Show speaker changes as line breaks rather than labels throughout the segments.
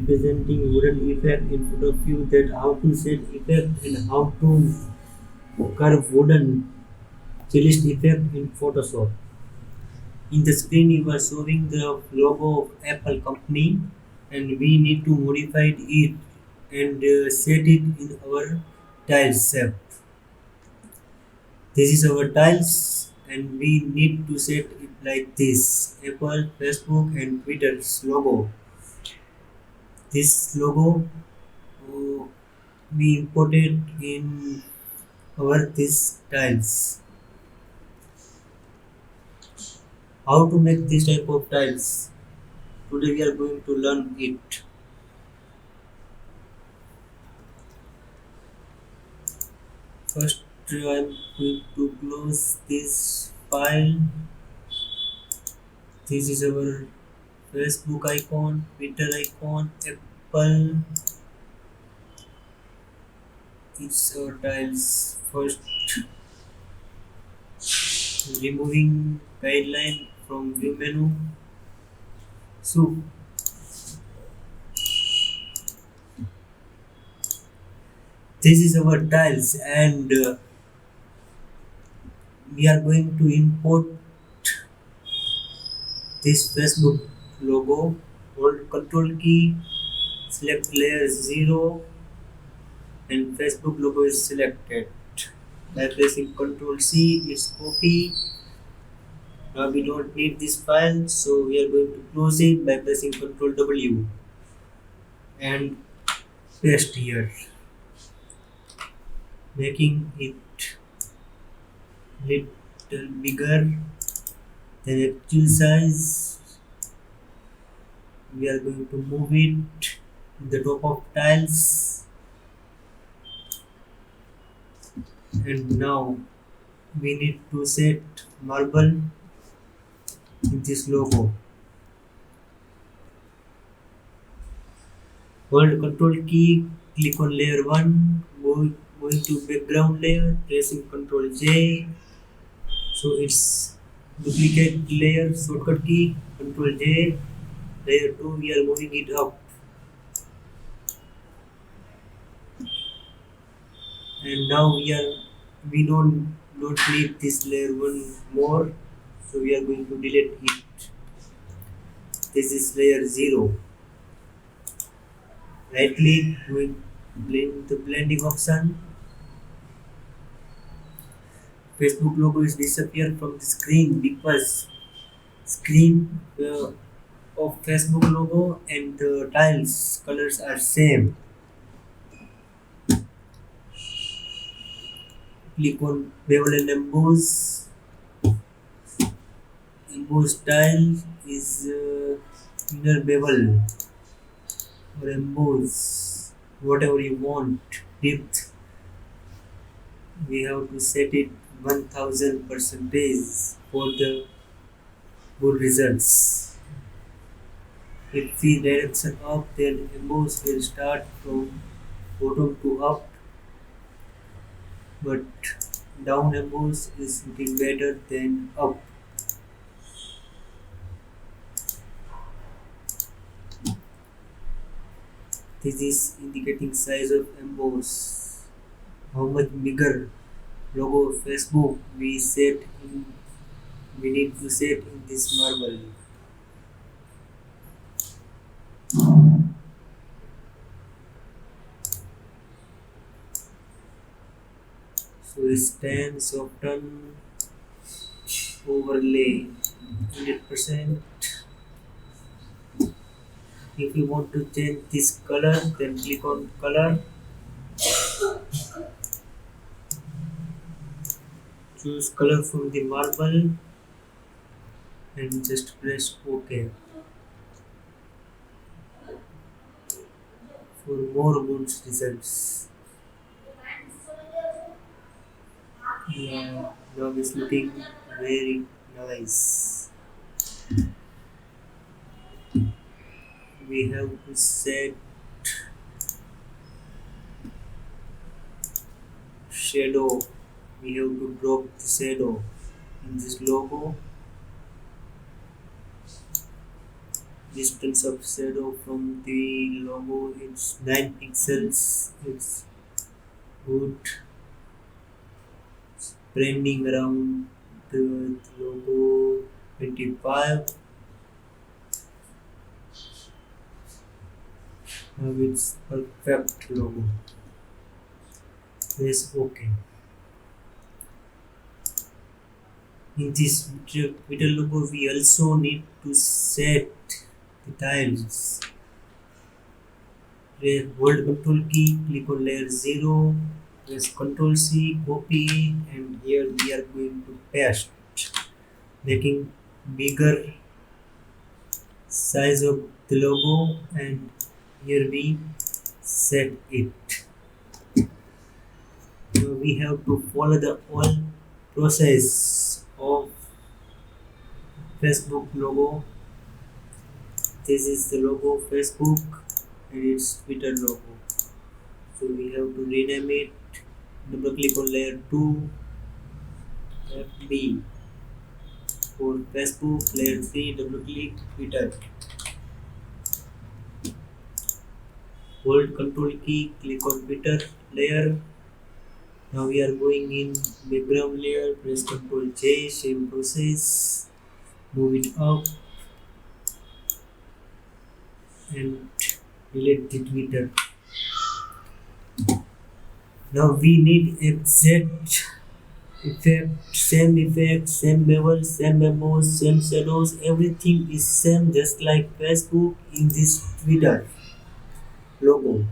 Presenting wooden effect in front of you, that how to set effect and how to curve wooden cellist effect in Photoshop. In the screen you are showing the logo of Apple company, and we need to modify it and set it in our tiles shape. This is our tiles and we need to set it like this. Apple, Facebook and Twitter's logo. This logo uh, we imported in our these tiles. How to make this type of tiles? Today we are going to learn it. First I am going to close this file. This is our Facebook icon, Twitter icon, Apple. It's our tiles. First removing guideline from view menu. So this is our tiles, and we are going to import this Facebook logo. Hold Control key, select layer 0, and Facebook logo is selected. By pressing Control C, it's copy. Now we don't need this file, so we are going to close it by pressing Control W and paste here, making it little bigger than actual size. We are going to move it in the top of tiles, and now we need to set marble in this logo. Hold Control key, click on layer 1, going to background layer, pressing Control J. So it's duplicate layer, shortcut key, Control J. Layer 2, we are moving it up. And now we don't need this layer 1 more. So we are going to delete it. This is layer 0. Right click, going blend the blending option. Facebook logo is disappear from the screen because screen of Facebook logo and the tiles colors are same. Click on bevel and emboss. Emboss style is inner bevel or emboss, whatever you want. Depth we have to set it 1000 percentage for the good results. If the direction up, then emboss will start from bottom to up, but down emboss is looking better than up. This is indicating size of emboss. How much bigger logo of Facebook we need to set in this marble. So scan, soften, overlay 100%. If you want to change this color, then click on color, choose color from the marble and just press OK for more good results. Yeah, now it's looking very nice. We have to set shadow. We have to drop the shadow in this logo. Distance of shadow from the logo is 9 pixels. It's good. Branding around the logo 25. Now it's perfect logo. Press OK. In this Twitter logo, we also need to set the tiles. Hold Control key, click on layer 0, press Control C, copy it, and here we are going to paste, making bigger size of the logo, and here we set it. Now we have to follow the all process of Facebook logo. This is the logo of Facebook and it's Twitter logo. So we have to rename it. Double click on layer 2, FB for Facebook, layer 3, double click Twitter. Hold Control key, click on Twitter layer. Now we are going in background layer, press Control J, same process, move it up and delete the Twitter. Now we need exact effect, same level, same emboss, same shadows, everything is same just like Facebook in this Twitter logo.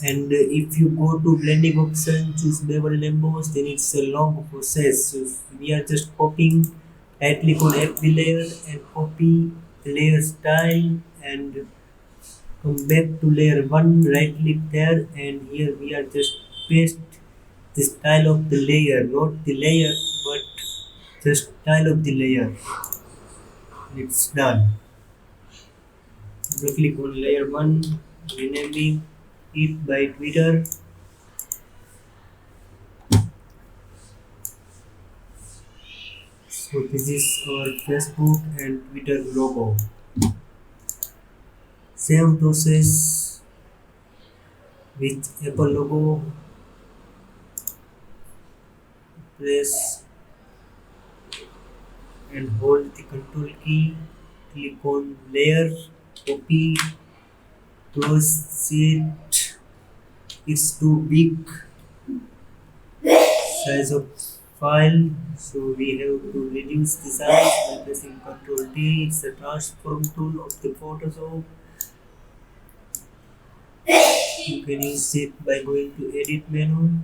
And if you go to blending option, choose bevel and emboss, then it's a long process. So we are just copying, right click on FB layer and copy the layer style and come back to layer 1, right click there, and here we are just paste the style of the layer, not the layer but the style of the layer. It's done. Double click on layer 1, renaming it by Twitter. So this is our Facebook and Twitter logo. Same process with Apple logo. Press and hold the control key. Click on layer, copy, close it. It's too big size of file, so we have to reduce the size by pressing Ctrl D. It's the transform tool of the Photoshop. You can use it by going to edit menu.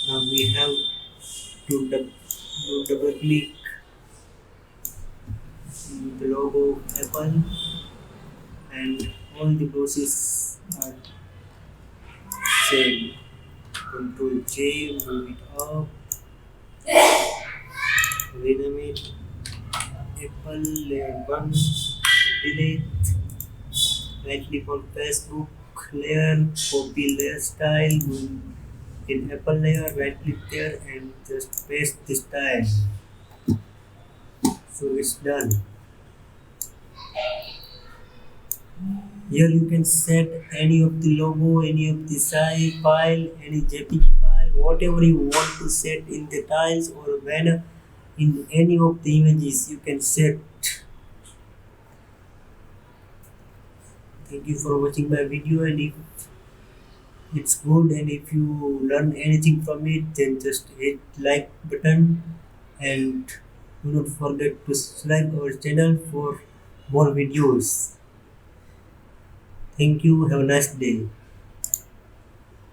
Now we have to double click the logo of Apple and all the processes are same. Ctrl J, move it up, rename it Apple layer 1, delete, right click on Facebook layer, copy layer style, in Apple layer, right click there and just paste the style. So it's done. Here you can set any of the logo, any of the size file, any JPG file, whatever you want to set in the tiles or banner in any of the images you can set. Thank you for watching my video, and if it's good and if you learn anything from it, then just hit like button and do not forget to subscribe our channel for more videos. Thank you. Have a nice day.